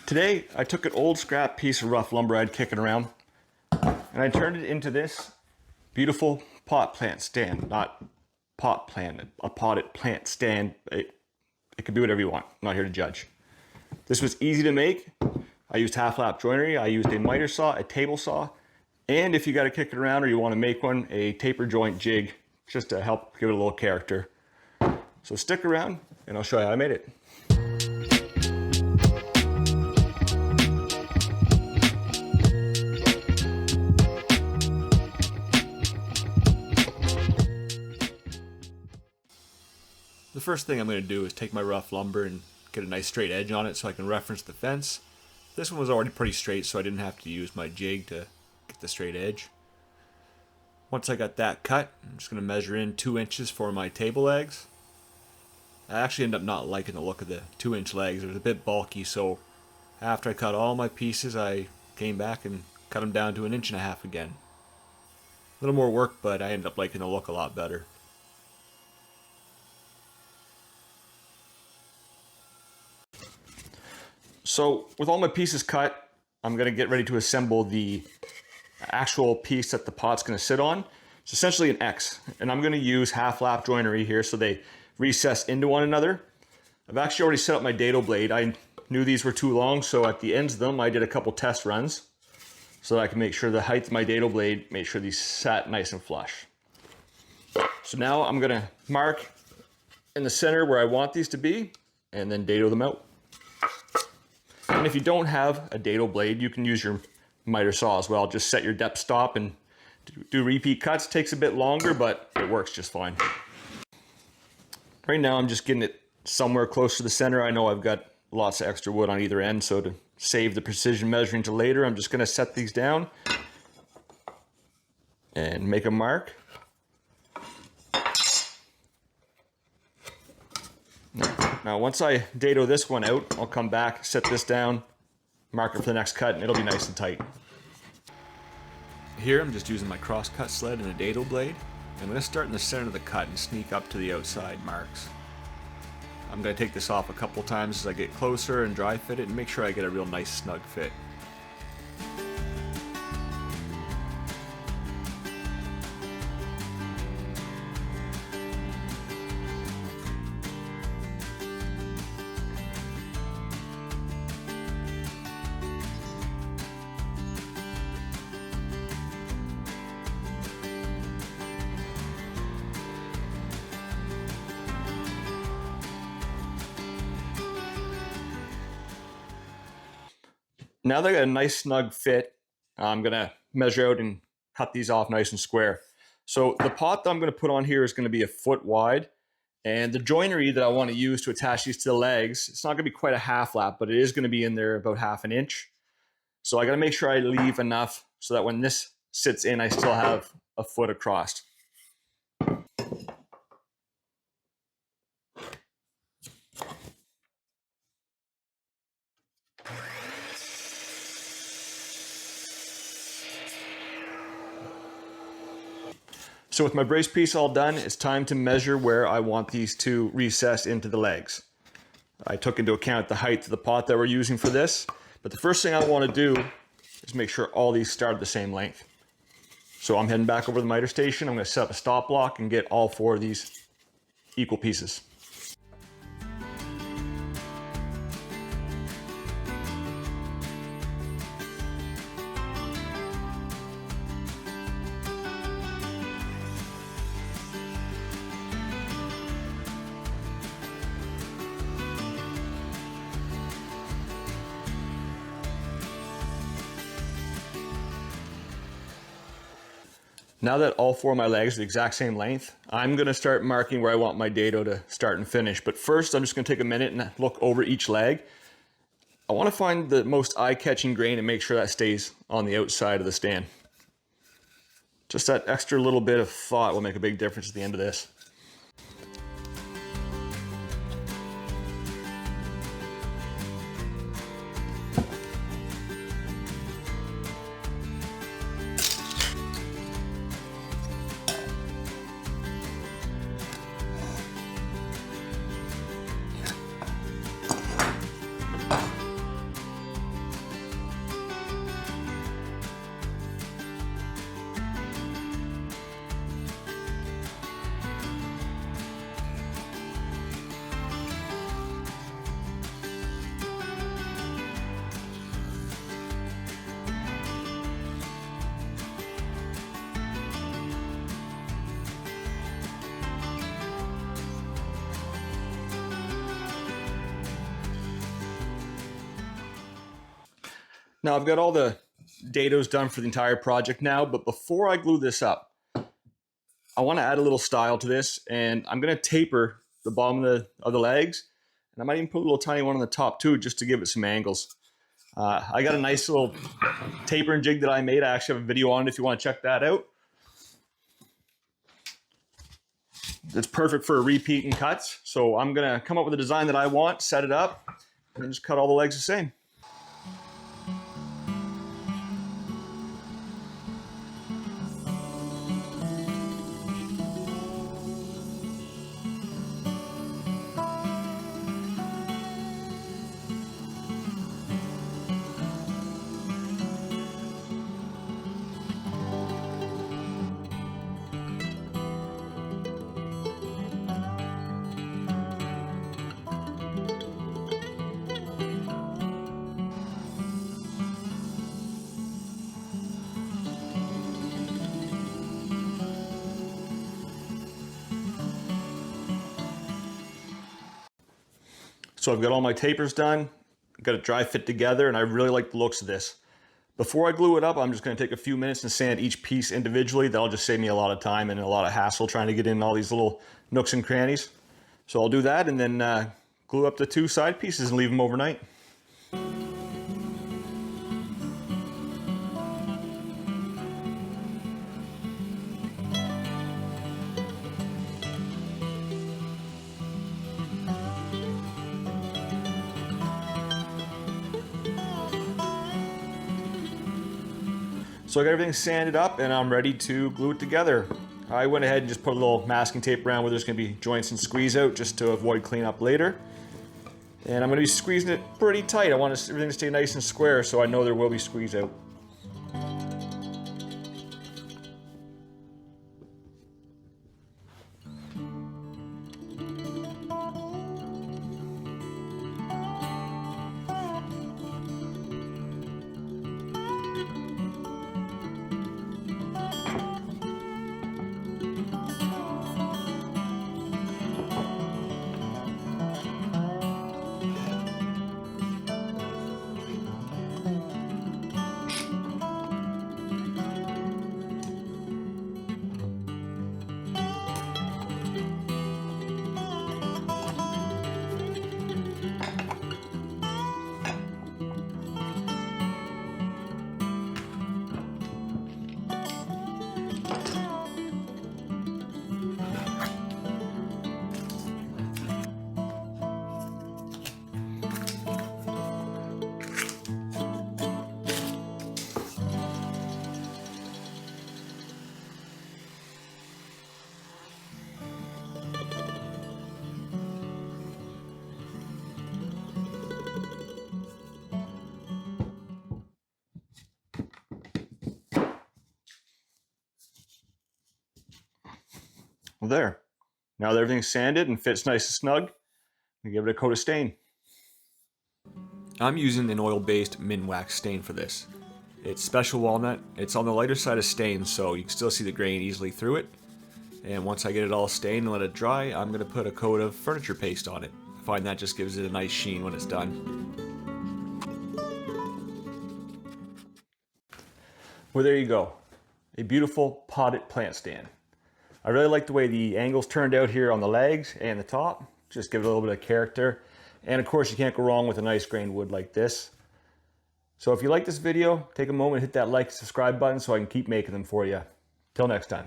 Today, I took an old scrap piece of rough lumber I'd kicking around, and I turned it into this beautiful pot plant stand. Not pot plant, a potted plant stand. It could be whatever you want. I'm not here to judge. This was easy to make. I used half-lap joinery. I used a miter saw, a table saw, and if you got to kick it around or you want to make one, a taper joint jig, just to help give it a little character. So stick around, and I'll show you how I made it. The first thing I'm going to do is take my rough lumber and get a nice straight edge on it so I can reference the fence. This one was already pretty straight, so I didn't have to use my jig to get the straight edge. Once I got that cut, I'm just going to measure in 2 inches for my table legs. I actually ended up not liking the look of the 2-inch legs. It was a bit bulky, so after I cut all my pieces, I came back and cut them down to 1.5 inches again. A little more work, but I ended up liking the look a lot better. So with all my pieces cut, I'm going to get ready to assemble the actual piece that the pot's going to sit on. It's essentially an X, and I'm going to use half-lap joinery here so they recess into one another. I've actually already set up my dado blade. I knew these were too long, so at the ends of them I did a couple test runs so that I can make sure the height of my dado blade, make sure these sat nice and flush. So now I'm going to mark in the center where I want these to be and then dado them out. And if you don't have a dado blade, you can use your miter saw as well. Just set your depth stop and do repeat cuts. Takes a bit longer, but it works just fine. Right now I'm just getting it somewhere close to the center. I know I've got lots of extra wood on either end, so to save the precision measuring to later, I'm just going to set these down and make a mark. Now once I dado this one out, I'll come back, set this down, mark it for the next cut, and it'll be nice and tight. Here I'm just using my cross-cut sled and a dado blade. I'm going to start in the center of the cut and sneak up to the outside marks. I'm going to take this off a couple times as I get closer and dry fit it and make sure I get a real nice snug fit. Now that I got a nice snug fit, I'm going to measure out and cut these off nice and square. So the pot that I'm going to put on here is going to be 1 foot wide. And the joinery that I want to use to attach these to the legs, it's not going to be quite a half lap, but it is going to be in there about 1/2 inch. So I got to make sure I leave enough so that when this sits in, I still have 1 foot across. So with my brace piece all done, it's time to measure where I want these to recess into the legs. I took into account the height of the pot that we're using for this, but the first thing I want to do is make sure all these start at the same length. So I'm heading back over to the miter station. I'm going to set up a stop block and get all 4 of these equal pieces. Now that all 4 of my legs are the exact same length, I'm going to start marking where I want my dado to start and finish. But first, I'm just going to take a minute and look over each leg. I want to find the most eye-catching grain and make sure that stays on the outside of the stand. Just that extra little bit of thought will make a big difference at the end of this. Now I've got all the dados done for the entire project now, but before I glue this up, I want to add a little style to this, and I'm going to taper the bottom of the legs, and I might even put a little tiny one on the top too, just to give it some angles. I got a nice little tapering jig that I made. I actually have a video on it if you want to check that out. It's perfect for repeat and cuts. So I'm going to come up with a design that I want, set it up, and then just cut all the legs the same. So I've got all my tapers done, got it dry fit together, and I really like the looks of this. Before I glue it up, I'm just going to take a few minutes and sand each piece individually. That'll just save me a lot of time and a lot of hassle trying to get in all these little nooks and crannies. So I'll do that and then glue up the two side pieces and leave them overnight. So I got everything sanded up and I'm ready to glue it together. I went ahead and just put a little masking tape around where there's going to be joints and squeeze out just to avoid cleanup later. And I'm going to be squeezing it pretty tight. I want everything to stay nice and square so I know there will be squeeze out. Well, there. Now that everything's sanded and fits nice and snug, we give it a coat of stain. I'm using an oil-based min wax stain for this. It's special walnut. It's on the lighter side of stain, so you can still see the grain easily through it. And once I get it all stained and let it dry, I'm going to put a coat of furniture paste on it. I find that just gives it a nice sheen when it's done. Well, there you go. A beautiful potted plant stand. I really like the way the angles turned out here on the legs and the top. Just give it a little bit of character. And of course, you can't go wrong with a nice grained wood like this. So if you like this video, take a moment, hit that like and subscribe button so I can keep making them for you. Till next time.